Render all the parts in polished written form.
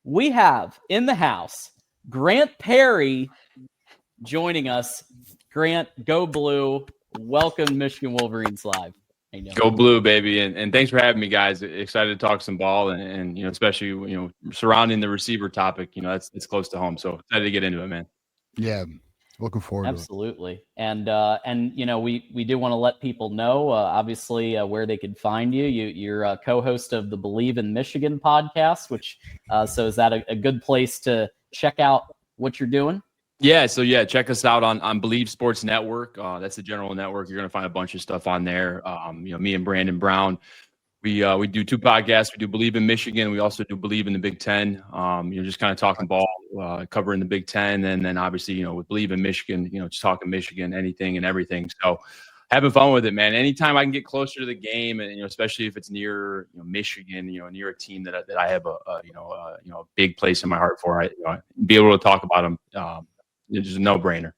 we have in the house Grant Perry joining us. Grant, go blue. Welcome to Michigan Wolverines Live. Go blue, baby. And thanks for having me, guys. Excited to talk some ball and especially, surrounding the receiver topic, it's close to home. So excited to get into it, man. Yeah. Looking forward Absolutely. And we do want to let people know, obviously, where they could find you. You're a co-host of the Believe in Michigan podcast, which so is that a good place to check out what you're doing? Yeah. So, check us out on Believe Sports Network. That's the general network. You're going to find a bunch of stuff on there. Me and Brandon Brown. We do 2 podcasts. We do Believe in Michigan. We also do Believe in the Big Ten. Just kind of talking ball, covering the Big Ten, and then obviously, with Believe in Michigan, just talking Michigan, anything and everything. So, having fun with it, man. Anytime I can get closer to the game, and especially if it's near Michigan, near a team that I have a big place in my heart for, be able to talk about them. It's just a no-brainer.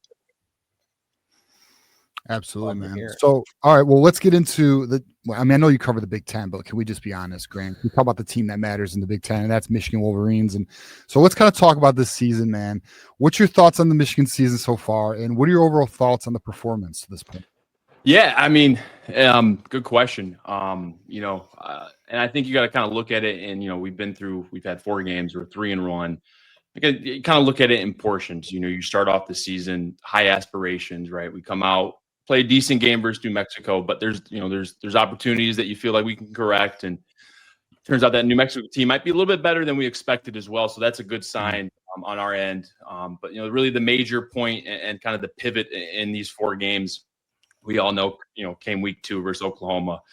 Absolutely, man. So, all right, well, let's get into I know you cover the Big Ten, but can we just be honest, Grant? We talk about the team that matters in the Big Ten, and that's Michigan Wolverines. And so let's kind of talk about this season, man. What's your thoughts on the Michigan season so far, and what are your overall thoughts on the performance to this point? Yeah, I mean, good question. And I think you got to kind of look at it, and we've had 4 games, we're 3-1. You kind of look at it in portions. You start off the season, high aspirations, right? We come out, play a decent game versus New Mexico, but there's opportunities that you feel like we can correct. And it turns out that New Mexico team might be a little bit better than we expected as well. So that's a good sign on our end. But really the major point and kind of the pivot in these 4 games, we all know, came week 2 versus Oklahoma.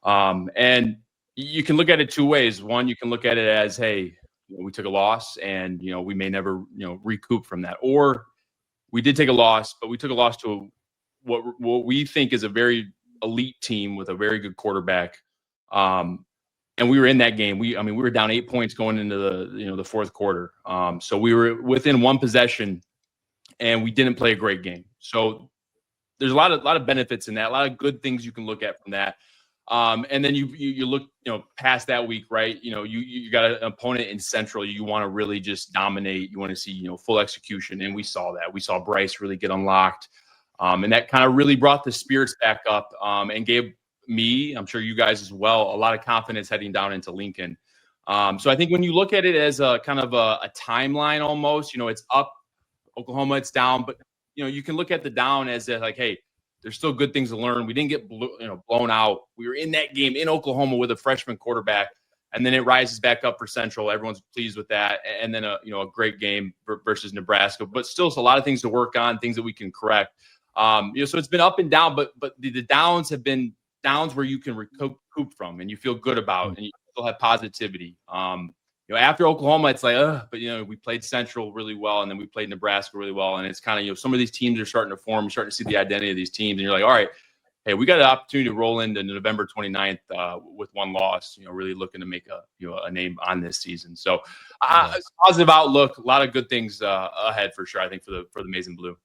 And you can look at it 2 ways. One, you can look at it as, hey, we took a loss and, we may never, recoup from that. Or we did take a loss, but we took a loss to what we think is a very elite team with a very good quarterback. And we were in that game. We were down 8 points going into the fourth quarter. So we were within 1 possession and we didn't play a great game. So there's a lot of benefits in that, a lot of good things you can look at from that. And then you look, past that week, right? You got an opponent in Central. You want to really just dominate. You want to see, full execution. And we saw that. We saw Bryce really get unlocked. And that kind of really brought the spirits back up and gave me, I'm sure you guys as well, a lot of confidence heading down into Lincoln. So I think when you look at it as a kind of a timeline almost, it's up, Oklahoma, it's down. But, you can look at the down as like, hey, there's still good things to learn. We didn't get blown out. We were in that game in Oklahoma with a freshman quarterback, and then it rises back up for Central. Everyone's pleased with that, and then a great game versus Nebraska. But still, it's a lot of things to work on, things that we can correct. So it's been up and down, but the downs have been downs where you can recoup from, and you feel good about, and you still have positivity. After Oklahoma, it's like, but we played Central really well, and then we played Nebraska really well, and it's kind of some of these teams are starting to form. You're starting to see the identity of these teams, and you're like, all right, hey, we got an opportunity to roll into November 29th with 1 loss. Really looking to make a name on this season. So positive outlook, a lot of good things ahead for sure. I think for the Maize and Blue.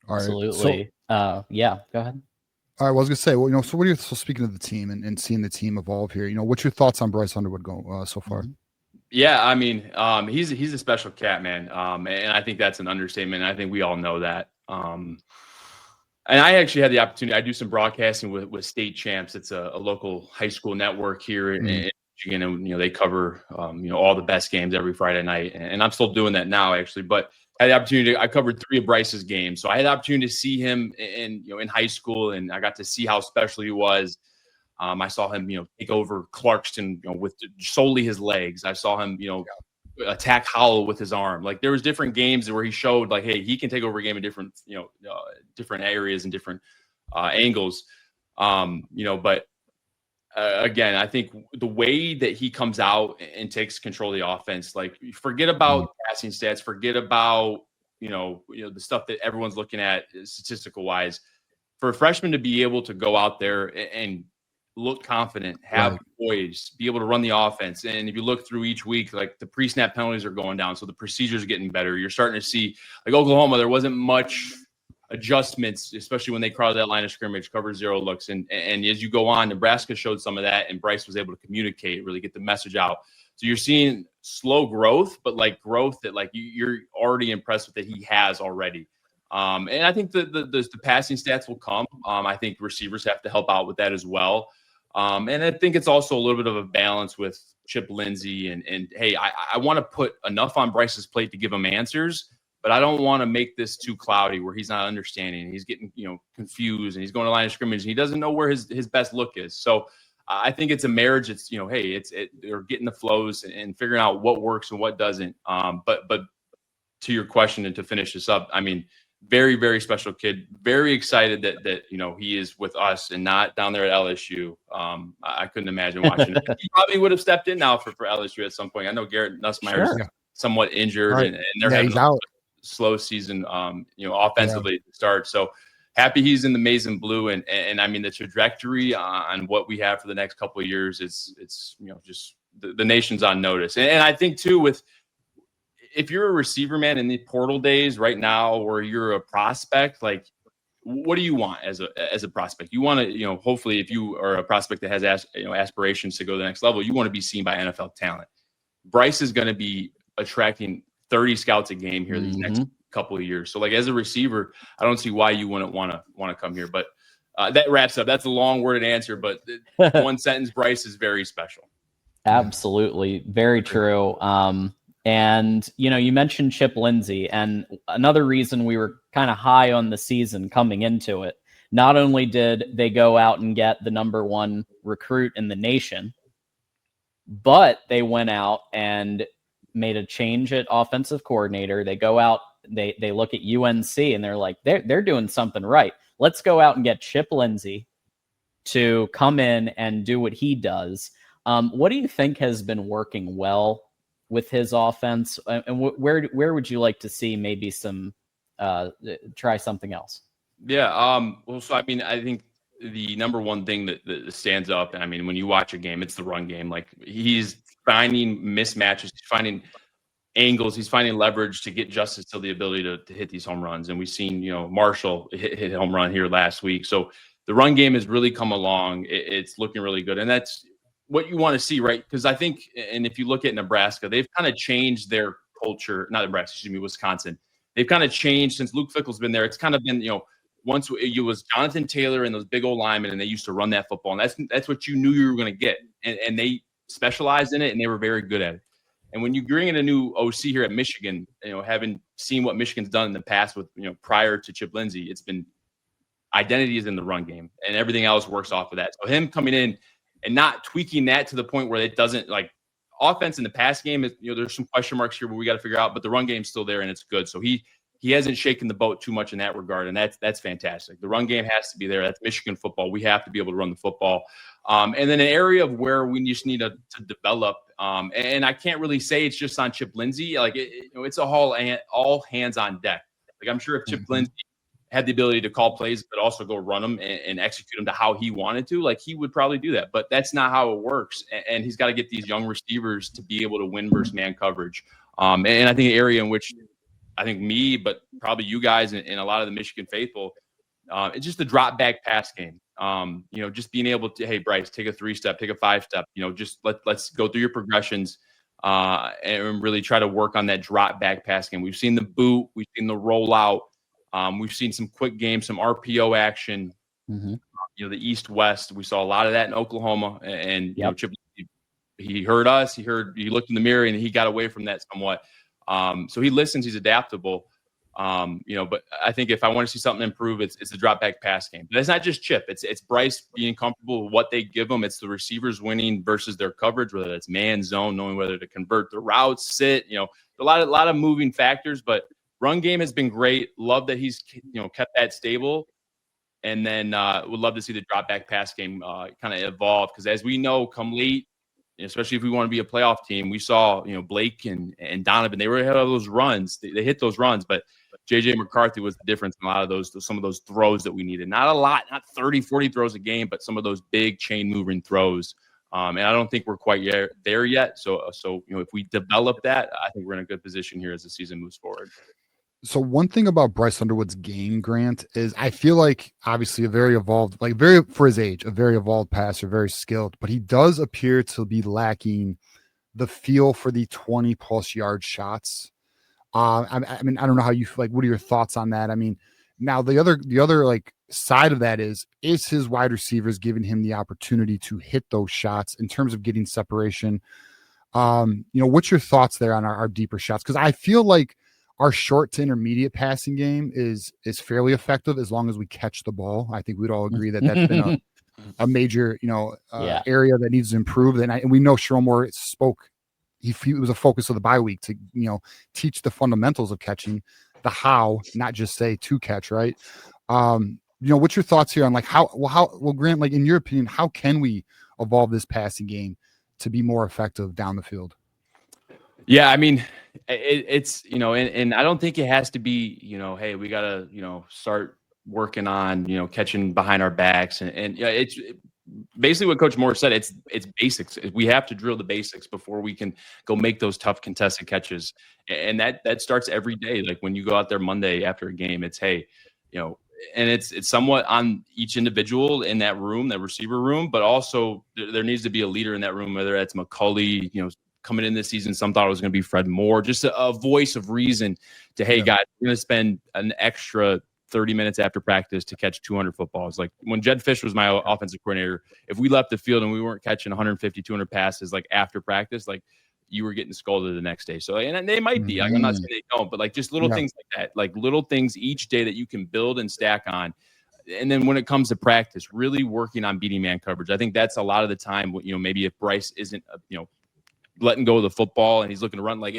All right. Absolutely. Yeah, go ahead. All right, well, I was gonna say, well, so what are you speaking of the team and seeing the team evolve here? What's your thoughts on Bryce Underwood going so far? Yeah, I mean, he's a special cat, man, and I think that's an understatement. And I think we all know that. And I actually had the opportunity. I do some broadcasting with State Champs. It's a local high school network here in Michigan, and they cover all the best games every Friday night. And I'm still doing that now, actually, but. I had the opportunity. I covered 3 of Bryce's games, so I had the opportunity to see him in high school, and I got to see how special he was. I saw him, take over Clarkston, with solely his legs. I saw him, attack Howell with his arm. Like there was different games where he showed, like, hey, he can take over a game in different, different areas and different angles. But again, I think the way that he comes out and takes control of the offense, like forget about passing stats, forget about, the stuff that everyone's looking at statistical wise. For a freshman to be able to go out there and look confident, have poise, be able to run the offense. And if you look through each week, like the pre-snap penalties are going down. So the procedures are getting better. You're starting to see, like Oklahoma, there wasn't much adjustments, especially when they crowded that line of scrimmage, cover 0 looks. And as you go on, Nebraska showed some of that, and Bryce was able to communicate, really get the message out. So you're seeing slow growth, but like growth that like you're already impressed with that he has already. And I think the passing stats will come. I think receivers have to help out with that as well. And I think it's also a little bit of a balance with Chip Lindsey and hey, I want to put enough on Bryce's plate to give him answers, but I don't want to make this too cloudy where he's not understanding. He's getting, confused and he's going to line of scrimmage and he doesn't know where his best look is. So I think it's a marriage. It's, hey, they're getting the flows and figuring out what works and what doesn't. But to your question and to finish this up, I mean, very, very special kid. Very excited that he is with us and not down there at LSU. I couldn't imagine watching it. He probably would have stepped in now for LSU at some point. I know Garrett Nussmeier is somewhat injured and they're having a slow season, offensively to start. So happy he's in the maize and blue. And I mean, the trajectory on what we have for the next couple of years, it's just the nation's on notice. And I think too, if you're a receiver, man, in the portal days right now, or you're a prospect, like what do you want as a prospect? You want to, hopefully if you are a prospect that has aspirations to go to the next level, you want to be seen by NFL talent. Bryce is going to be attracting 30 scouts a game here these next couple of years. So like as a receiver, I don't see why you wouldn't want to come here. But that wraps up. That's a long worded answer, but one sentence, Bryce is very special. Absolutely. Very true. And, you mentioned Chip Lindsey, and another reason we were kind of high on the season coming into it. Not only did they go out and get the number 1 recruit in the nation, but they went out and made a change at offensive coordinator. They go out, they look at UNC and they're like, they're doing something right. Let's go out and get Chip Lindsey to come in and do what he does. What do you think has been working well with his offense, and where would you like to see maybe some try something else? Yeah. Well, so I mean, I think the number one thing that stands up, and I mean, when you watch a game, it's the run game. Like he's finding mismatches, he's finding angles, he's finding leverage to get justice to the ability to hit these home runs. And we've seen, Marshall hit a home run here last week. So the run game has really come along. It's looking really good, and that's what you want to see, right? Because I think, and if you look at Nebraska, they've kind of changed their culture. Not Nebraska, excuse me, Wisconsin. They've kind of changed since Luke Fickell's been there. It's kind of been, once it was Jonathan Taylor and those big old linemen, and they used to run that football, and that's what you knew you were going to get, and they specialized in it, and they were very good at it. And when you bring in a new OC here at Michigan, having seen what Michigan's done in the past with, prior to Chip Lindsey, it's been identity is in the run game, and everything else works off of that. So him coming in and not tweaking that to the point where it doesn't, like, offense in the pass game is, there's some question marks here where we got to figure out, but the run game's still there and it's good. So he hasn't shaken the boat too much in that regard, and that's fantastic. The run game has to be there. That's Michigan football. We have to be able to run the football. And then an area of where we just need to develop, and I can't really say it's just on Chip Lindsey. Like, it's a all hands on deck. Like, I'm sure if Chip Lindsey had the ability to call plays, but also go run them and execute them to how he wanted to, like, he would probably do that. But that's not how it works. And he's got to get these young receivers to be able to win versus man coverage. And I think the area in which I think me, but probably you guys and a lot of the Michigan faithful, it's just the drop back pass game. Just being able to, hey, Bryce, take a 3-step, take a 5-step, just let's go through your progressions and really try to work on that drop back pass game. We've seen the boot, we've seen the rollout. We've seen some quick games, some RPO action. The East-West. We saw a lot of that in Oklahoma. And Chip, he heard us. He looked in the mirror, and he got away from that somewhat. So he listens. He's adaptable. But I think if I want to see something improve, it's the drop back pass game. But it's not just Chip. It's Bryce being comfortable with what they give him. It's the receivers winning versus their coverage, whether it's man, zone, knowing whether to convert the routes, sit. A lot of moving factors, but run game has been great. Love that he's kept that stable, and then would love to see the drop back pass game kind of evolve, because as we know, come late, especially if we want to be a playoff team, we saw Blake and Donovan, they were ahead of those runs. They hit those runs, but JJ McCarthy was the difference in a lot of some of those throws that we needed. Not a lot, not 30, 40 throws a game, but some of those big chain moving throws. And I don't think we're quite there yet. So if we develop that, I think we're in a good position here as the season moves forward. So one thing about Bryce Underwood's game, Grant, is I feel like obviously a very evolved, for his age, a very evolved passer, very skilled, but he does appear to be lacking the feel for the 20+ yard shots. I mean, I don't know how you like. What are your thoughts on that? I mean, now the other like side of that is his wide receivers giving him the opportunity to hit those shots in terms of getting separation. What's your thoughts there on our deeper shots? Because I feel like our short to intermediate passing game is fairly effective as long as we catch the ball. I think we'd all agree that that's been a major area that needs to improve. And we know Sherrone Moore spoke. He was a focus of the bye week to teach the fundamentals of catching, the how, not just say to catch, right? What's your thoughts here on like how Grant, like in your opinion, how can we evolve this passing game to be more effective down the field? Yeah, I mean, it's and I don't think it has to be hey, we gotta start working on catching behind our backs and it's basically what Coach Moore said. It's basics. We have to drill the basics before we can go make those tough contested catches, and that starts every day. Like when you go out there Monday after a game, it's hey, and it's somewhat on each individual in that room, that receiver room, but also there needs to be a leader in that room, whether that's McCulley, coming in this season, some thought it was going to be Fred Moore, just a voice of reason to, hey, guys, we're going to spend an extra 30 minutes after practice to catch 200 footballs. Like when Jed Fish was my offensive coordinator, if we left the field and we weren't catching 150, 200 passes, like after practice, like you were getting scolded the next day. So, and they might be, I'm not saying they don't, but like just little things like that, like little things each day that you can build and stack on. And then when it comes to practice, really working on beating man coverage. I think that's a lot of the time, maybe if Bryce isn't, letting go of the football and he's looking to run, like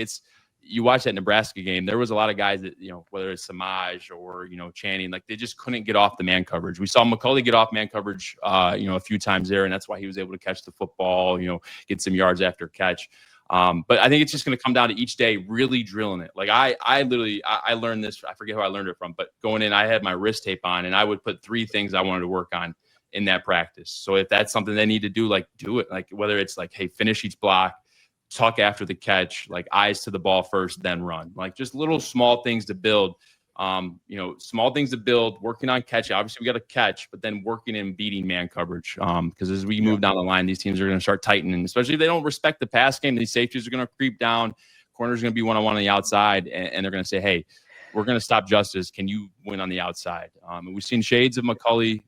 you watch that Nebraska game, there was a lot of guys that, whether it's Samaj or, Channing, like they just couldn't get off the man coverage. We saw McCulley get off man coverage, a few times there, and that's why he was able to catch the football, get some yards after catch. But I think it's just going to come down to each day really drilling it. Like I learned this, I forget who I learned it from, but going in, I had my wrist tape on and I would put 3 things I wanted to work on in that practice. So if that's something they need to do, like do it. Like whether it's like, hey, finish each block, tuck after the catch, like eyes to the ball first, then run. Like just little small things to build. Small things to build, working on catch. Obviously, we got to catch, but then working in beating man coverage. Because as we move down the line, these teams are going to start tightening, especially if they don't respect the pass game. These safeties are going to creep down. Corners are going to be one-on-one on the outside, and they're going to say, hey, we're going to stop Justice. Can you win on the outside? And we've seen shades of McCulley,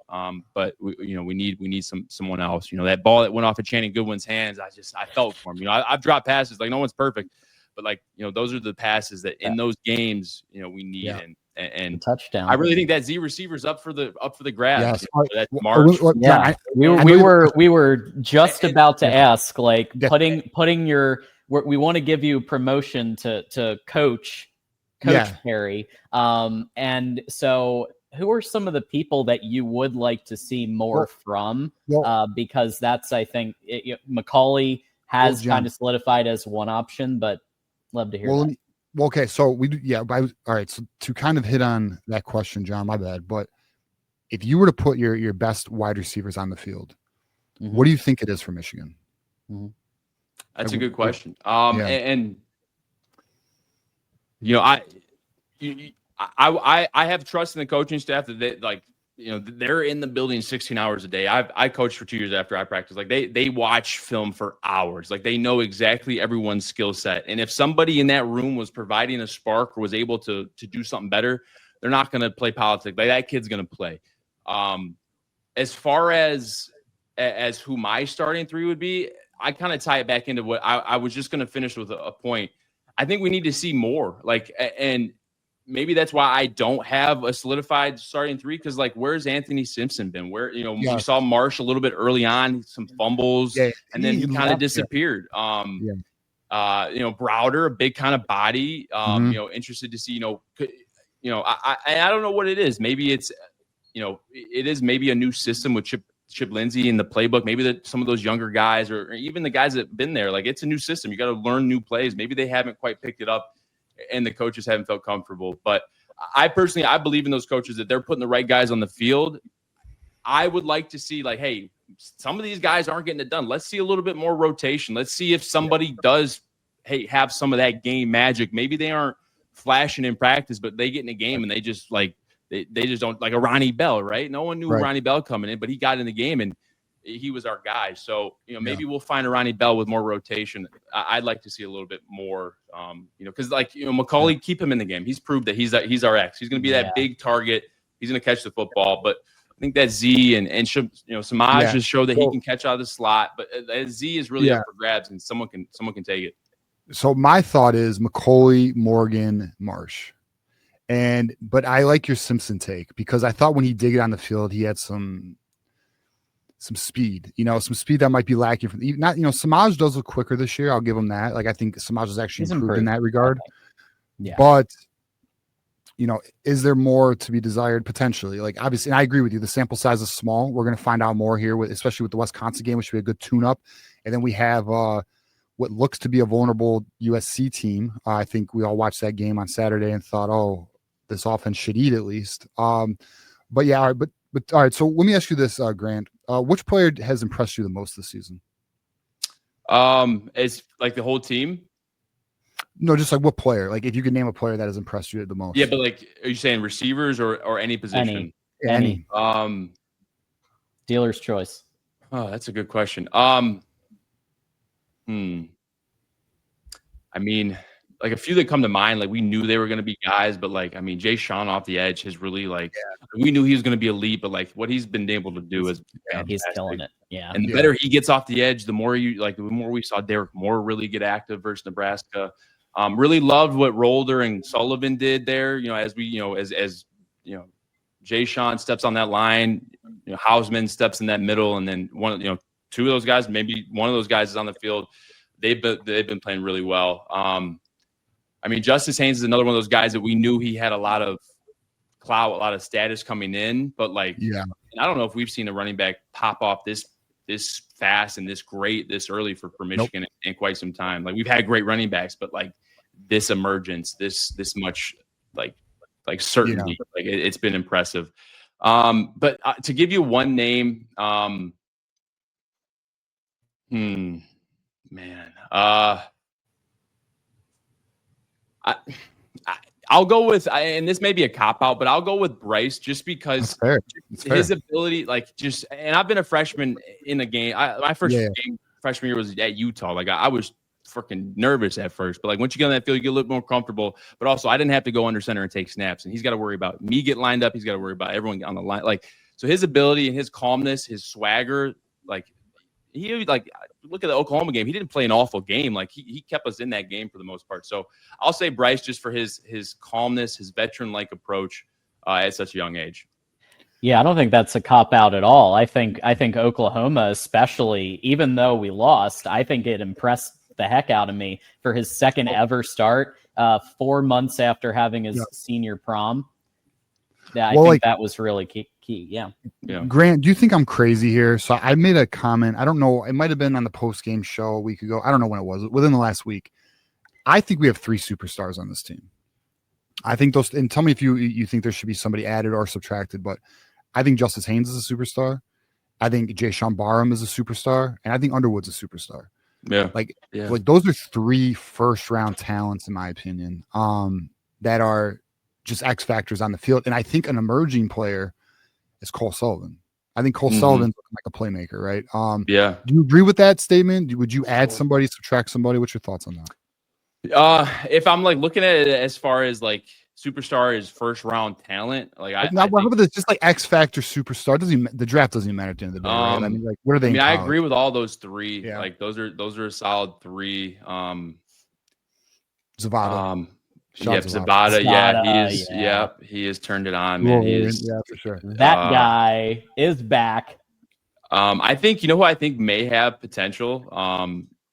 but we need someone else. That ball that went off of Channing Goodwin's hands, I felt for him. I've dropped passes, like no one's perfect, but like those are the passes that in those games we need. And touchdown. I really think that Z receiver's up for the grabs. Yes. That March. We were just about to ask, like putting your. We want to give you promotion to Coach Perry. And so who are some of the people that you would like to see more from? Because that's, I think, McCulley has kind of solidified as one option, but love to hear that. Okay. So all right. So to kind of hit on that question, John, my bad, but if you were to put your best wide receivers on the field, what do you think it is for Michigan? That's a good question. And I have trust in the coaching staff that they they're in the building 16 hours a day. I coached for 2 years after I practiced. Like they watch film for hours. Like they know exactly everyone's skill set. And if somebody in that room was providing a spark or was able to do something better, they're not going to play politics. Like that kid's going to play. As far as who my starting 3 would be, I kind of tie it back into what I was just going to finish with a point. I think we need to see more. Like, and maybe that's why I don't have a solidified starting 3, because like, where's Anthony Simpson been? Where we saw Marsh a little bit early on, some fumbles, and then he kind of disappeared. Browder, a big kind of body. Interested to see. I don't know what it is. Maybe it's it is maybe a new system with Chip Lindsey in the playbook. Maybe that some of those younger guys or even the guys that have been there, like it's a new system. You got to learn new plays. Maybe they haven't quite picked it up and the coaches haven't felt comfortable. But I believe in those coaches that they're putting the right guys on the field. I would like to see like, hey, some of these guys aren't getting it done. Let's see a little bit more rotation. Let's see if somebody does, have some of that game magic. Maybe they aren't flashing in practice, but they get in a game and they just like, they just don't, like a Ronnie Bell, right? No one knew Ronnie Bell coming in, but he got in the game and he was our guy. So, maybe we'll find a Ronnie Bell with more rotation. I'd like to see a little bit more, because McCauley, keep him in the game. He's proved that he's our X. He's going to be that big target. He's going to catch the football. But I think that Z and Samaj just showed that he can catch out of the slot. But Z is really up for grabs, and someone can take it. So my thought is McCauley, Morgan, Marsh. But I like your Simpson take, because I thought when he did get on the field, he had some speed, some speed that might be lacking from Samaj does look quicker this year. I'll give him that. Like, I think Samaj has actually improved in that regard. Yeah. But, is there more to be desired potentially? Like, obviously, and I agree with you. The sample size is small. We're going to find out more here, especially with the Wisconsin game, which should be a good tune-up. And then we have what looks to be a vulnerable USC team. I think we all watched that game on Saturday and thought, oh, this offense should eat at least. But yeah, all right, but all right. So let me ask you this, Grant. Which player has impressed you the most this season? It's like the whole team. No, just like what player? Like, if you could name a player that has impressed you the most. Yeah, but like, are you saying receivers or any position? Any. Dealer's choice. Oh, that's a good question. I mean, like a few that come to mind, like we knew they were going to be guys, but like, I mean, Jay Sean off the edge has really we knew he was going to be elite, but like what he's been able to do is he's killing it. Yeah. And the better he gets off the edge, the more we saw Derek Moore really get active versus Nebraska. Really loved what Rolder and Sullivan did there. As Jay Sean steps on that line, Hausman steps in that middle, and then two of those guys, maybe one of those guys is on the field. They've been playing really well. I mean, Justice Haynes is another one of those guys that we knew he had a lot of clout, a lot of status coming in, but I don't know if we've seen a running back pop off this fast and this great this early for Michigan in quite some time. Like, we've had great running backs, but like this emergence, this much like certainty, like it's been impressive. But to give you one name, man, I'll go with, and this may be a cop out, but I'll go with Bryce just because his ability, and I've been a freshman in the game. My first game freshman year was at Utah. Like, I was freaking nervous at first, but like once you get on that field, you get a little more comfortable. But also, I didn't have to go under center and take snaps, and he's got to worry about me getting lined up. He's got to worry about everyone on the line. So his ability and his calmness, his swagger, he look at the Oklahoma game. He didn't play an awful game. Like, he kept us in that game for the most part. So I'll say Bryce just for his calmness, his veteran-like approach at such a young age. Yeah, I don't think that's a cop out at all. I think Oklahoma, especially, even though we lost, I think it impressed the heck out of me for his second ever start, 4 months after having his senior prom. Yeah, I think that was really key. Yeah. Grant, do you think I'm crazy here? So I made a comment. I don't know. It might have been on the post-game show a week ago. I don't know when it was. Within the last week. I think we have 3 superstars on this team. I think those, and tell me if you think there should be somebody added or subtracted, but I think Justice Haynes is a superstar. I think Jay Sean Barham is a superstar. And I think Underwood's a superstar. Yeah. Like those are 3 first-round talents, in my opinion, that are just X factors on the field. And I think an emerging player is Cole Sullivan. I think Cole Sullivan's like a playmaker, right? Do you agree with that statement? Would you add somebody, subtract somebody? What's your thoughts on that? If I'm looking at it as far as superstar is first round talent, just like X factor superstar. The draft doesn't even matter at the end of the day, right? I mean, what are they? I agree with all those 3. Yeah. Those are a solid 3. Zavada. Zapata. Yeah, he is. He has turned it on, man. He is, for sure. That guy is back. I think who I think may have potential.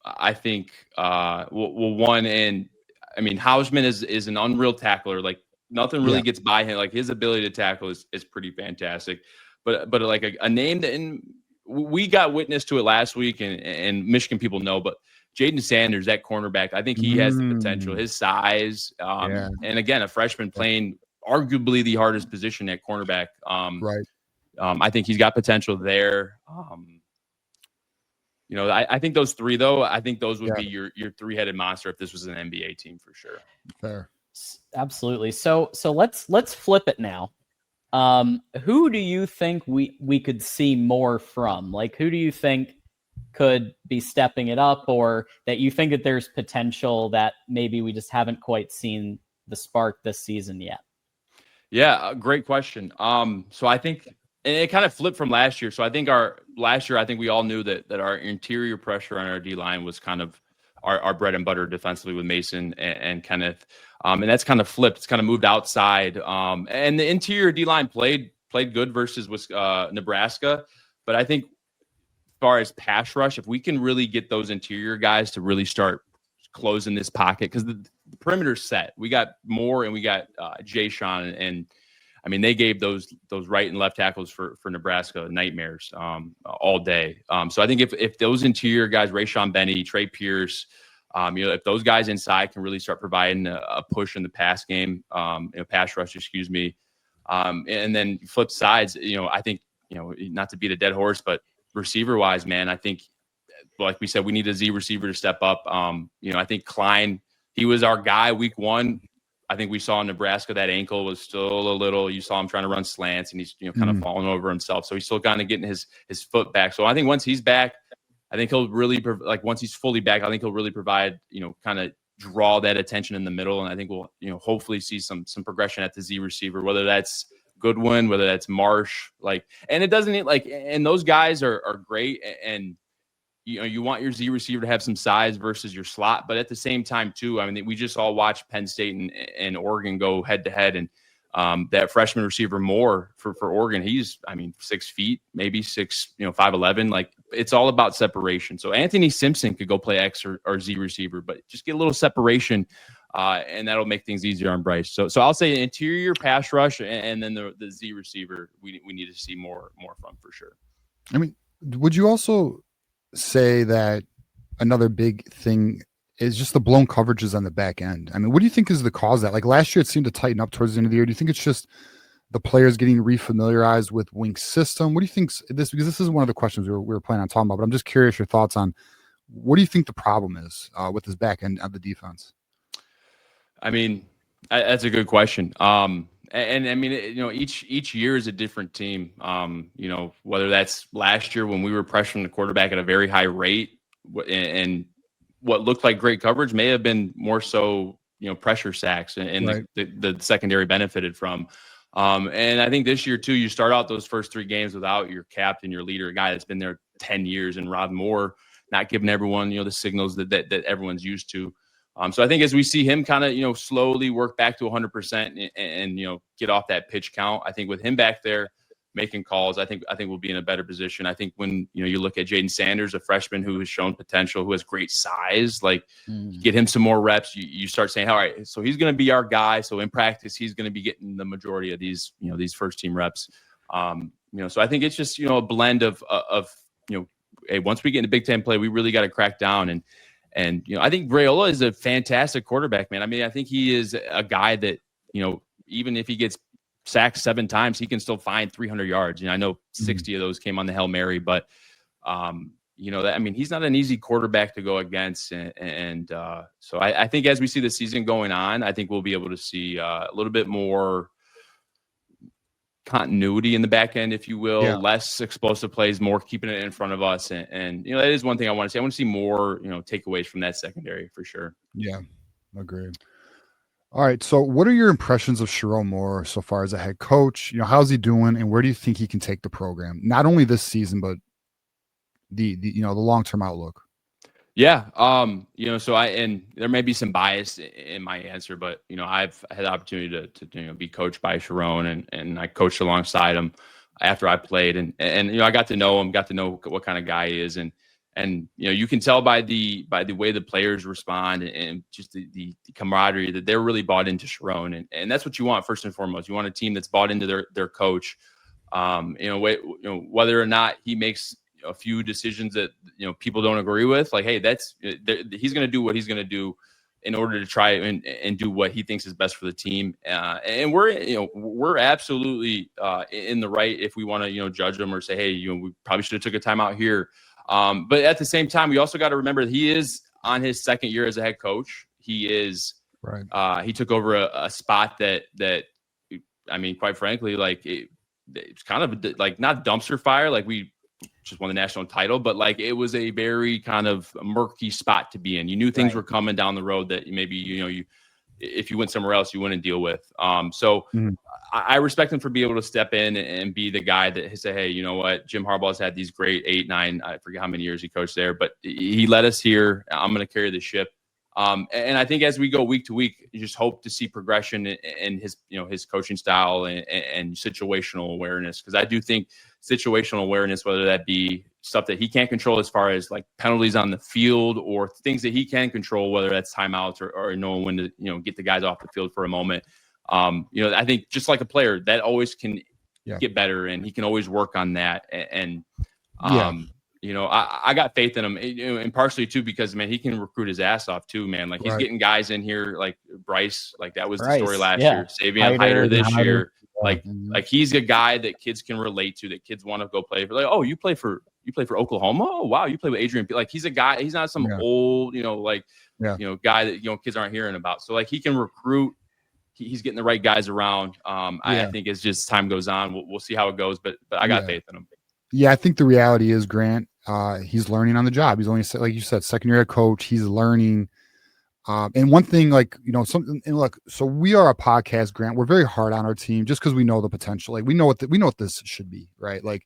I think one, and I mean, Hausman is an unreal tackler. Like, nothing really gets by him. Like, his ability to tackle is pretty fantastic. But like a name that, and we got witness to it last week, and Michigan people know, but Jaden Sanders, that cornerback, I think he has the potential. His size, and again, a freshman playing arguably the hardest position at cornerback. Right. I think he's got potential there. I think those 3, though, I think those would be your 3-headed monster if this was an NBA team for sure. Fair. Absolutely. So let's flip it now. Who do you think we could see more from? Like, who do you think could be stepping it up, or that you think that there's potential that maybe we just haven't quite seen the spark this season yet? Yeah, great question. So I think, and it kind of flipped from last year. So I think last year, I think we all knew that our interior pressure on our D line was kind of our bread and butter defensively with Mason and Kenneth. And that's kind of flipped. It's kind of moved outside. And the interior D line played good versus Nebraska. But I think as far as pass rush, if we can really get those interior guys to really start closing this pocket, because the perimeter's set. We got Moore and we got Jay Sean, and I mean, they gave those right and left tackles for Nebraska nightmares all day. So I think if those interior guys, Rayshon Benny, Trey Pierce, if those guys inside can really start providing a push in the pass game, pass rush, excuse me, and then flip sides, I think, not to beat a dead horse, but receiver wise, man, I think, like we said, we need a Z receiver to step up. I think Klein, he was our guy week one. I think we saw in Nebraska that ankle was still a little, you saw him trying to run slants and he's, kind of falling over himself. So he's still kind of getting his foot back. So I think once he's back, I think he'll really, once he's fully back, I think he'll really provide, kind of draw that attention in the middle. And I think we'll, hopefully see some progression at the Z receiver, whether that's Goodwin, whether that's Marsh, and it doesn't and those guys are great. And, you want your Z receiver to have some size versus your slot, but at the same time too, I mean, we just all watched Penn State and Oregon go head to head, and that freshman receiver Moore for Oregon, he's 6 feet, maybe 5'11". It's all about separation. So Anthony Simpson could go play X or Z receiver, but just get a little separation, and that'll make things easier on Bryce. So I'll say interior pass rush, and then the Z receiver we need to see more from for sure. I mean, would you also say that another big thing is just the blown coverages on the back end? I mean, what do you think is the cause of that? Like last year, it seemed to tighten up towards the end of the year. Do you think it's just the players getting refamiliarized with Wink's system? What do you think this? Because this is one of the questions we were planning on talking about. But I'm just curious your thoughts on what do you think the problem is with this back end of the defense? I mean, that's a good question. And I mean, each year is a different team. Whether that's last year when we were pressuring the quarterback at a very high rate, and what looked like great coverage may have been more so, pressure sacks, and right. the secondary benefited from. And I think this year too, you start out those first 3 games without your captain, your leader, a guy that's been there 10 years, and Rod Moore, not giving everyone, the signals that everyone's used to. So I think as we see him kind of, slowly work back to 100% and get off that pitch count, I think with him back there making calls, I think we'll be in a better position. I think when, you look at Jaden Sanders, a freshman who has shown potential, who has great size, get him some more reps, you start saying, all right, so he's going to be our guy. So in practice, he's going to be getting the majority of these, these first team reps. So I think it's just, a blend of hey, once we get into Big Ten play, we really got to crack down. And I think Raiola is a fantastic quarterback, man. I mean, I think he is a guy that, even if he gets sacked 7 times, he can still find 300 yards. I know 60 of those came on the Hail Mary, but, he's not an easy quarterback to go against. And so I think as we see the season going on, I think we'll be able to see a little bit more continuity in the back end, if you will, less explosive plays, more keeping it in front of us. And that is one thing I want to see. I want to see more, takeaways from that secondary for sure. Yeah, agreed. All right. So what are your impressions of Sherrone Moore so far as a head coach? How's he doing, and where do you think he can take the program? Not only this season, but the long-term outlook. Yeah. So and there may be some bias in my answer, but, I've had the opportunity to be coached by Sherrone, and I coached alongside him after I played, and I got to know him, got to know what kind of guy he is. And you can tell by the way the players respond and just the camaraderie that they're really bought into Sherrone. And that's what you want first and foremost. You want a team that's bought into their coach. Whether or not he makes a few decisions that people don't agree with, hey, he's going to do what he's going to do in order to try and do what he thinks is best for the team. And we're absolutely in the right if we want to judge him or say, hey, we probably should have took a time out here. But at the same time, we also got to remember that he is on his 2nd year as a head coach. He is right. He took over a spot that I mean, quite frankly, like it's kind of like not dumpster fire. Like we just won the national title, but like it was a very kind of murky spot to be in. You knew things were coming down the road that maybe, if you went somewhere else, you wouldn't deal with. So I respect him for being able to step in and be the guy that say, hey, you know what? Jim Harbaugh's had these great 8, 9, I forget how many years he coached there, but he led us here. I'm going to carry the ship. And I think as we go week to week, you just hope to see progression in his, his coaching style and situational awareness. Because I do think situational awareness, whether that be stuff that he can't control as far as like penalties on the field or things that he can control, whether that's timeouts or knowing when to, get the guys off the field for a moment. I think just like a player that always can get better and he can always work on that. I got faith in him, and partially too because man, he can recruit his ass off too, man. Like he's getting guys in here like Bryce, like that was the story last year. Savion Hyder this year, like he's a guy that kids can relate to, that kids want to go play for. Like, oh, you play for Oklahoma? Oh, wow, you play with Adrian. Like he's a guy. He's not some old, guy that kids aren't hearing about. So like he can recruit. He's getting the right guys around. I think as just time goes on, we'll see how it goes. But I got faith in him. Yeah, I think the reality is, Grant, he's learning on the job. He's only, like you said, second year coach. He's learning. And one thing, something. And look, so we are a podcast, Grant. We're very hard on our team just because we know the potential. Like we know what this should be, right? Like,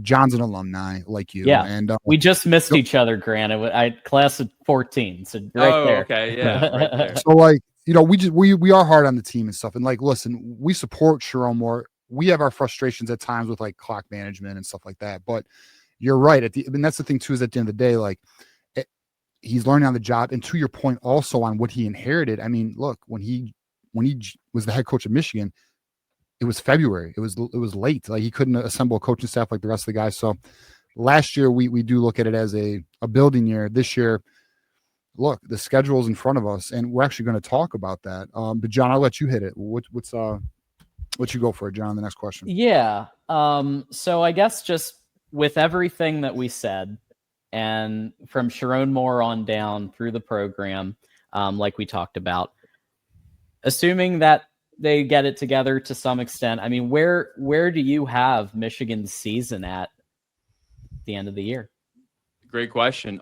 John's an alumni like you. Yeah, and we just missed each other, Grant. I class of 14, so right there. Okay, yeah, right there. So we are hard on the team and stuff. And like, listen, we support Sharon more. We have our frustrations at times with like clock management and stuff like that. But you're right. That's the thing too, is at the end of the day, like he's learning on the job. And to your point also on what he inherited. I mean, look, when he was the head coach of Michigan, it was February. It was late. Like he couldn't assemble a coaching staff like the rest of the guys. So last year we do look at it as a building year. This year, look, the schedule is in front of us, and we're actually going to talk about that. But John, I'll let you hit it. What you go for, John? The next question. Yeah. So I guess just with everything that we said, and from Sharon Moore on down through the program, like we talked about, assuming that they get it together to some extent, I mean, where do you have Michigan's season at the end of the year? Great question.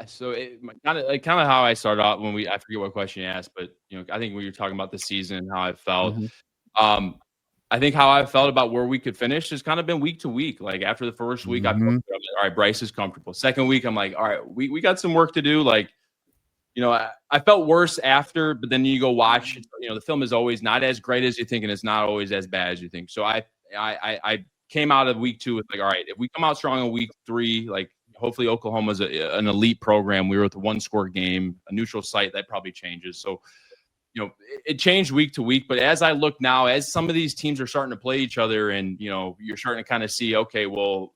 So it kind of how I started out I forget what question you asked, but I think when you're talking about the season, how I felt, I think how I felt about where we could finish has kind of been week to week. Like after the first week, I felt like, all right, Bryce is comfortable. Second week, I'm like, all right, we got some work to do. Like, I felt worse after, but then you go watch, the film is always not as great as you think, and it's not always as bad as you think. So I came out of week 2 with like, all right, if we come out strong in week 3, like, hopefully Oklahoma's an elite program. We were with a 1-score game, a neutral site, that probably changes. So, it changed week to week. But as I look now, as some of these teams are starting to play each other and, you're starting to kind of see, okay, well,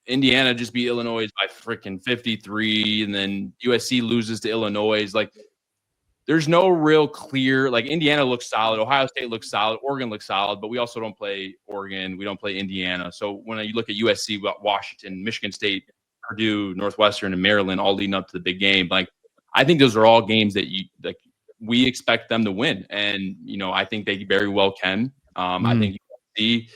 Indiana just beat Illinois by freaking 53, and then USC loses to Illinois. Like, there's no real clear, like Indiana looks solid. Ohio State looks solid. Oregon looks solid, but we also don't play Oregon. We don't play Indiana. So when you look at USC, Washington, Michigan State, Purdue, Northwestern, and Maryland all leading up to the big game. Like, I think those are all games that we expect them to win. And, I think they very well can. I think you see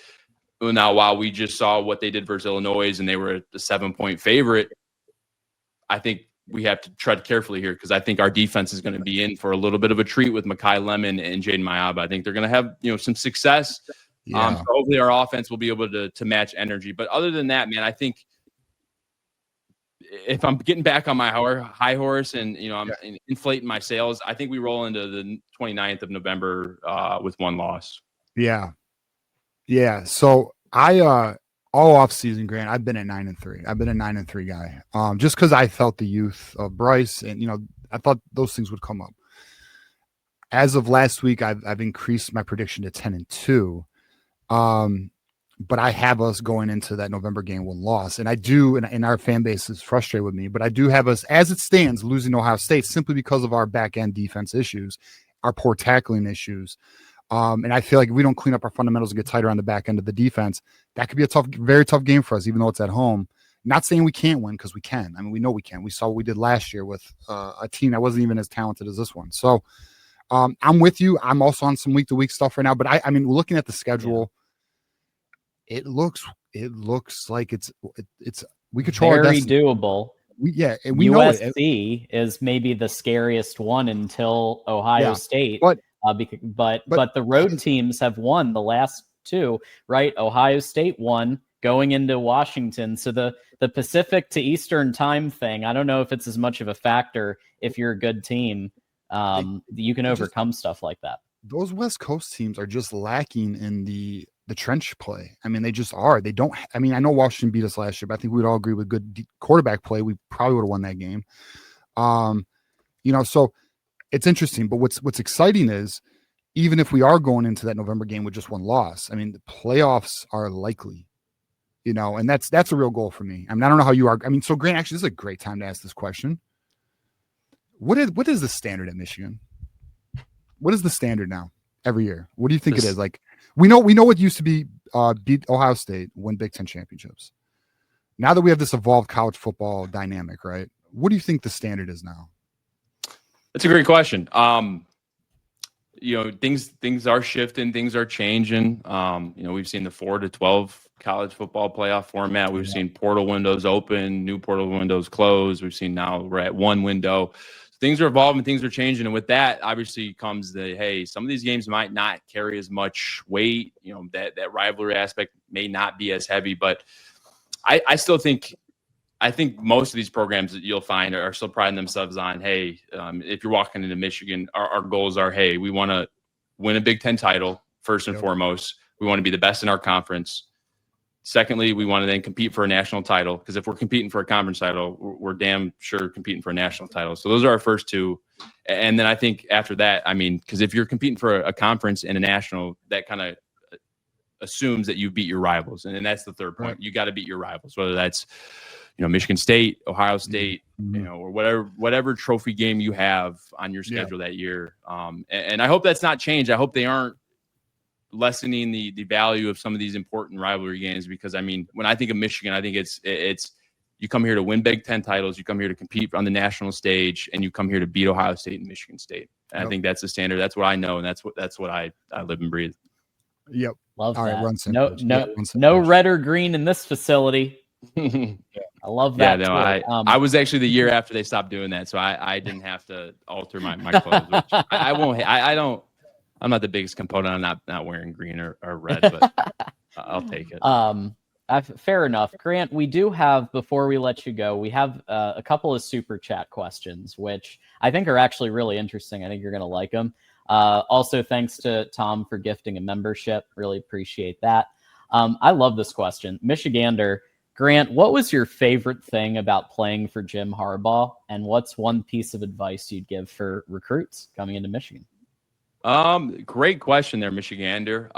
now, while we just saw what they did versus Illinois and they were the 7-point favorite, I think we have to tread carefully here because I think our defense is going to be in for a little bit of a treat with Mekhi Lemon and Jaden Mayaba. I think they're going to have, some success. So hopefully our offense will be able to match energy. But other than that, man, I think if I'm getting back on my high horse and, I'm inflating my sails, I think we roll into the 29th of November with 1 loss. Yeah. Yeah. So all off season, Grant, I've been at 9-3. I've been a 9-3 guy. Just because I felt the youth of Bryce and, I thought those things would come up. As of last week, I've increased my prediction to 10-2. But I have us going into that November game with loss. And I do, and our fan base is frustrated with me, but I do have us, as it stands, losing to Ohio State simply because of our back-end defense issues, our poor tackling issues. And I feel like if we don't clean up our fundamentals and get tighter on the back end of the defense, that could be a very tough game for us, even though it's at home. Not saying we can't win, because we can. I mean, we know we can. We saw what we did last year with a team that wasn't even as talented as this one. So I'm with you. I'm also on some week to week stuff right now, but I mean, looking at the schedule, it looks like it's we control very our destiny. Doable. And we know it. USC is maybe the scariest one until Ohio State, but the road teams have won the last two, right? Ohio State won going into Washington, so the Pacific to Eastern time thing, I don't know if it's as much of a factor if you're a good team. You can overcome stuff like that. Those West Coast teams are just lacking in the trench play. I mean, they just are. They don't. I mean, I know Washington beat us last year, but I think we'd all agree with good quarterback play, we probably would have won that game. So it's interesting. But what's exciting is, even if we are going into that November game with just one loss, I mean, the playoffs are likely. And that's a real goal for me. I mean, I don't know how you are. I mean, so Grant, actually, this is a great time to ask this question. What is the standard at Michigan? What is the standard now every year? What do you think it is? Like, we know what used to be beat Ohio State, win Big Ten championships. Now that we have this evolved college football dynamic, right? What do you think the standard is now? That's a great question. Things are shifting, things are changing. We've seen the 4 to 12 college football playoff format. We've seen portal windows open, new portal windows close. We've seen now we're at one window. Things are evolving, things are changing. And with that, obviously comes some of these games might not carry as much weight. That rivalry aspect may not be as heavy, but I still think most of these programs that you'll find are still priding themselves on, if you're walking into Michigan, our goals are, we want to win a Big Ten title, first and foremost. We want to be the best in our conference. Secondly, we want to then compete for a national title, because if we're competing for a conference title, we're damn sure competing for a national title. So those are our first two. And then I think after that, because if you're competing for a conference and a national, that kind of assumes that you beat your rivals. And then that's the third point. Right. You got to beat your rivals, whether that's Michigan State, Ohio State, or whatever trophy game you have on your schedule that year. And I hope that's not changed. I hope they aren't lessening the value of some of these important rivalry games, because when I think of Michigan, I think it's you come here to win Big Ten titles, you come here to compete on the national stage, and you come here to beat Ohio State and Michigan State. And I think that's the standard. That's what I know, and that's what I live and breathe. Yep. Love All that. Right, no red or green in this facility. I love that. Yeah, no, I was actually the year after they stopped doing that, so I didn't have to alter my clothes. Which I won't. I don't. I'm not the biggest component. I'm not wearing green or red, but I'll take it. Fair enough. Grant, we do have, before we let you go, we have a couple of super chat questions, which I think are actually really interesting. I think you're going to like them. Also, thanks to Tom for gifting a membership. Really appreciate that. I love this question. Michigander, Grant, what was your favorite thing about playing for Jim Harbaugh? And what's one piece of advice you'd give for recruits coming into Michigan? Great question there, Michigander.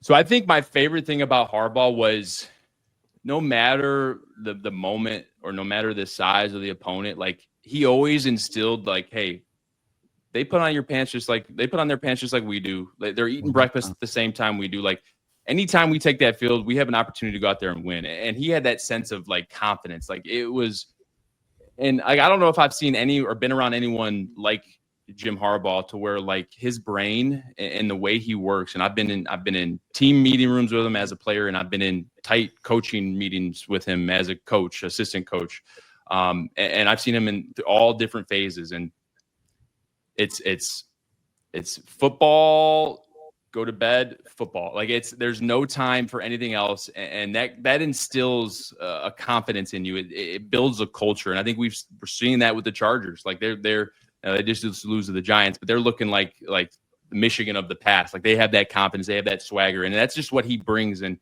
So I think my favorite thing about Harbaugh was, no matter the moment or no matter the size of the opponent, he always instilled they put on their pants just like we do. They're eating breakfast at the same time we do. Anytime we take that field, we have an opportunity to go out there and win. And he had that sense of confidence. It was, and I don't know if I've seen any or been around anyone like Jim Harbaugh, to where his brain and the way he works. And I've been in team meeting rooms with him as a player, and I've been in tight coaching meetings with him as a coach, assistant coach. And I've seen him in all different phases, and it's football, go to bed, football. There's no time for anything else. And that instills a confidence in you. It builds a culture. And I think we're seeing that with the Chargers. They just lose to the Giants, but they're looking like the Michigan of the past. They have that confidence, they have that swagger, and that's just what he brings. And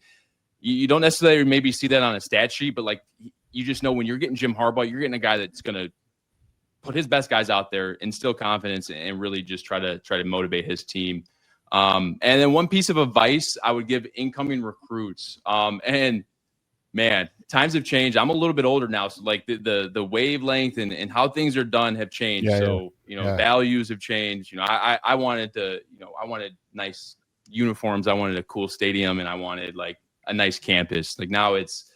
you don't necessarily maybe see that on a stat sheet, but you just know when you're getting Jim Harbaugh, you're getting a guy that's going to put his best guys out there, instill confidence, and really just try to motivate his team. And then one piece of advice I would give incoming recruits. And man, times have changed. I'm a little bit older now, so the wavelength and how things are done have changed. Values have changed. I wanted nice uniforms. I wanted a cool stadium, and I wanted a nice campus. Now it's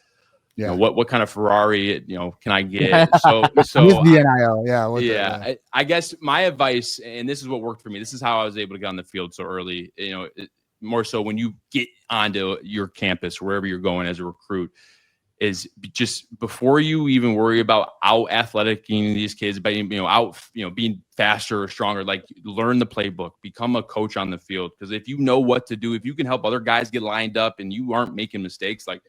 You know, what kind of Ferrari, can I get? So With the NIL, yeah. I guess my advice, and this is what worked for me. This is how I was able to get on the field so early. More so when you get onto your campus, wherever you're going as a recruit, is just before you even worry about out athleticing these kids, but being faster or stronger, like learn the playbook, become a coach on the field. Because if you know what to do, if you can help other guys get lined up and you aren't making mistakes, like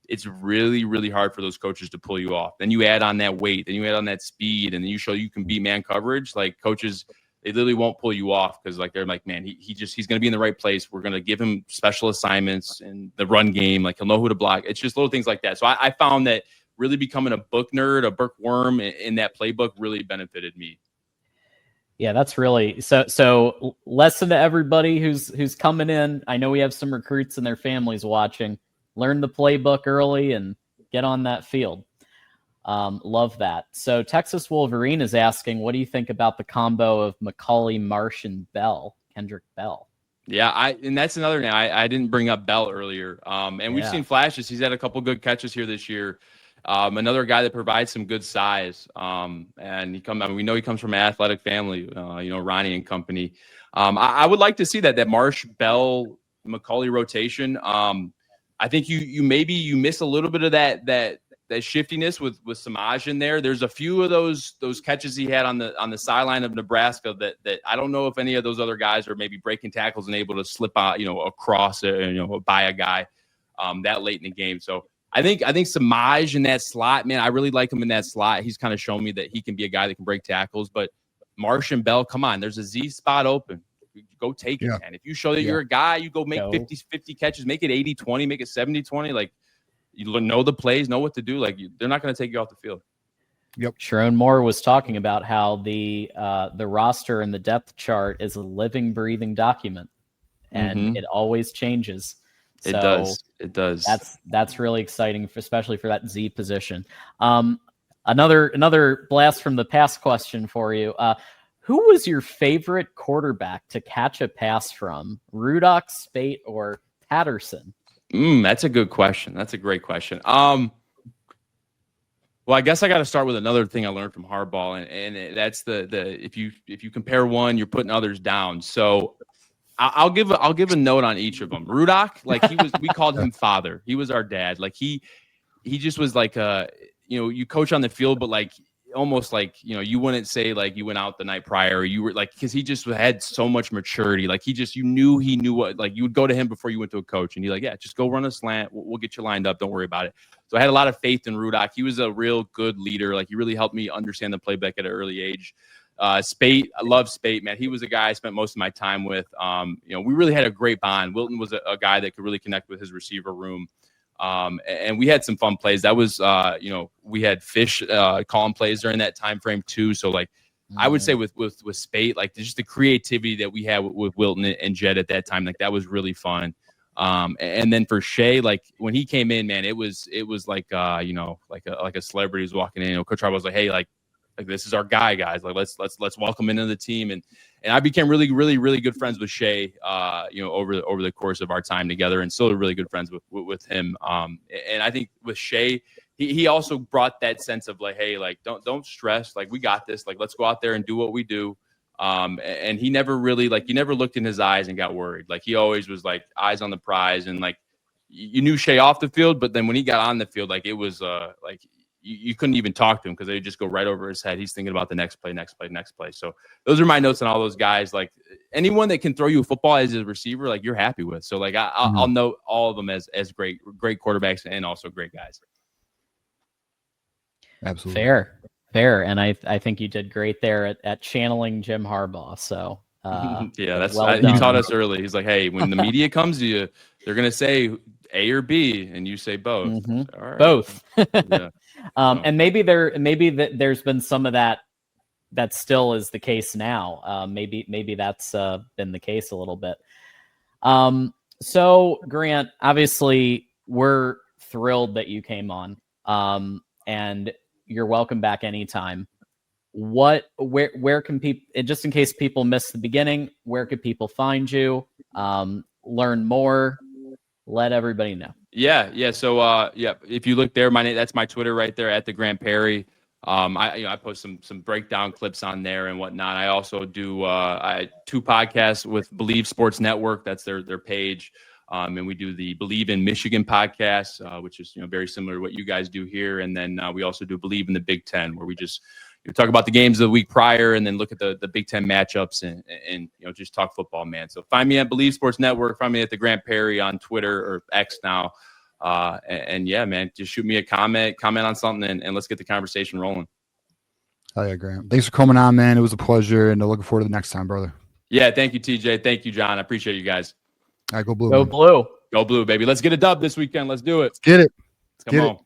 it's really, really hard for those coaches to pull you off. Then you add on that weight, then you add on that speed, and then you show you can beat man coverage. Like coaches, they literally won't pull you off because like they're like, man, he's going to be in the right place. We're going to give him special assignments in the run game. Like he'll know who to block. It's just little things like that. So I found that really becoming a book nerd, a bookworm in that playbook really benefited me. Yeah, that's really so lesson to everybody who's coming in. I know we have some recruits and their families watching. Learn the playbook early and get on that field. Love that. So Texas Wolverine is asking, what do you think about the combo of McCauley, Marsh, and Kendrick Bell? Yeah, and that's another name. I didn't bring up Bell earlier. And we've seen flashes. He's had a couple good catches here this year. Another guy that provides some good size. And we know he comes from an athletic family, Ronin and company. I would like to see that Marsh, Bell, McCauley rotation. I think you miss a little bit of that shiftiness with Samaj in there. There's a few of those catches he had on the sideline of Nebraska that I don't know if any of those other guys are maybe breaking tackles and able to slip out, across by a guy that late in the game. So I think Samaj in that slot, man, I really like him in that slot. He's kind of shown me that he can be a guy that can break tackles. But Marsh and Bell, come on, there's a Z spot open. Go take it, man. If you show that you're a guy, you go make 50 catches, make it 80-20, make it 70-20. Like, you know the plays, know what to do. Like, they're not going to take you off the field. Yep. Sharon Moore was talking about how the roster and the depth chart is a living, breathing document, and it always changes. So It does. That's really exciting, especially for that Z position. Another blast from the past question for you. Who was your favorite quarterback to catch a pass from? Rudock, Spate, or Patterson? That's a good question. That's a great question. Well, I guess I got to start with another thing I learned from Harbaugh, and that's the if you compare one, you're putting others down. So I'll give a note on each of them. Rudock, like we called him father. He was our dad. Like he just was like you coach on the field, but like almost like you wouldn't say like you went out the night prior, you were like, because he just had so much maturity. Like he knew what, like you would go to him before you went to a coach and he's like, yeah, just go run a slant, we'll get you lined up, don't worry about it. So I had a lot of faith in Rudock. He was a real good leader. Like he really helped me understand the playbook at an early age. Spate, I love Spate, man. He was a guy I spent most of my time with. We really had a great bond. Wilton was a guy that could really connect with his receiver room. And we had some fun plays. That was, we had Fish calling plays during that time frame too. So like, I would say with Spate, like just the creativity that we had with Wilton and Jed at that time, like that was really fun. And then for Shea, like when he came in, man, it was like, like a celebrity was walking in. Coach Harbaugh was like, hey, like this is our guy, guys. Like let's welcome him into the team. And I became really, really, really good friends with Shea, over the course of our time together, and still really good friends with him. And I think with Shea, he also brought that sense of like, hey, like don't stress, like we got this, like let's go out there and do what we do. And he never really you never looked in his eyes and got worried. Like he always was like eyes on the prize, and like you knew Shea off the field, but then when he got on the field, like it was like. You couldn't even talk to him because they would just go right over his head. He's thinking about the next play. So those are my notes on all those guys. Like anyone that can throw you a football as a receiver, like you're happy with. So like I'll note all of them as great quarterbacks and also great guys. Absolutely. Fair. And I think you did great there at channeling Jim Harbaugh. So yeah, that's he taught us early. He's like, hey, when the media comes to you, they're going to say A or B, and you say both. All right. Both. Yeah. And maybe there's been some of that still is the case now. Maybe that's been the case a little bit. So Grant, obviously we're thrilled that you came on, and you're welcome back anytime. Where can people, just in case people missed the beginning, where could people find you, learn more, let everybody know? Yeah. So, if you look there, that's my Twitter right there at the Grant Perry. I post some breakdown clips on there and whatnot. I also do 2 podcasts with Believe Sports Network. That's their page. And we do the Believe in Michigan podcast, which is very similar to what you guys do here. And then we also do Believe in the Big Ten, where we just talk about the games of the week prior and then look at the Big Ten matchups and just talk football, man. So find me at Believe Sports Network. Find me at the Grant Perry on Twitter or X now. And yeah, man, just shoot me a comment on something, and let's get the conversation rolling. Oh yeah, Grant. Thanks for coming on, man. It was a pleasure, and looking forward to the next time, brother. Yeah, thank you, TJ. Thank you, John. I appreciate you guys. All right, go Blue. Go man. Blue. Go Blue, baby. Let's get a dub this weekend. Let's do it. Let's get it. Come on.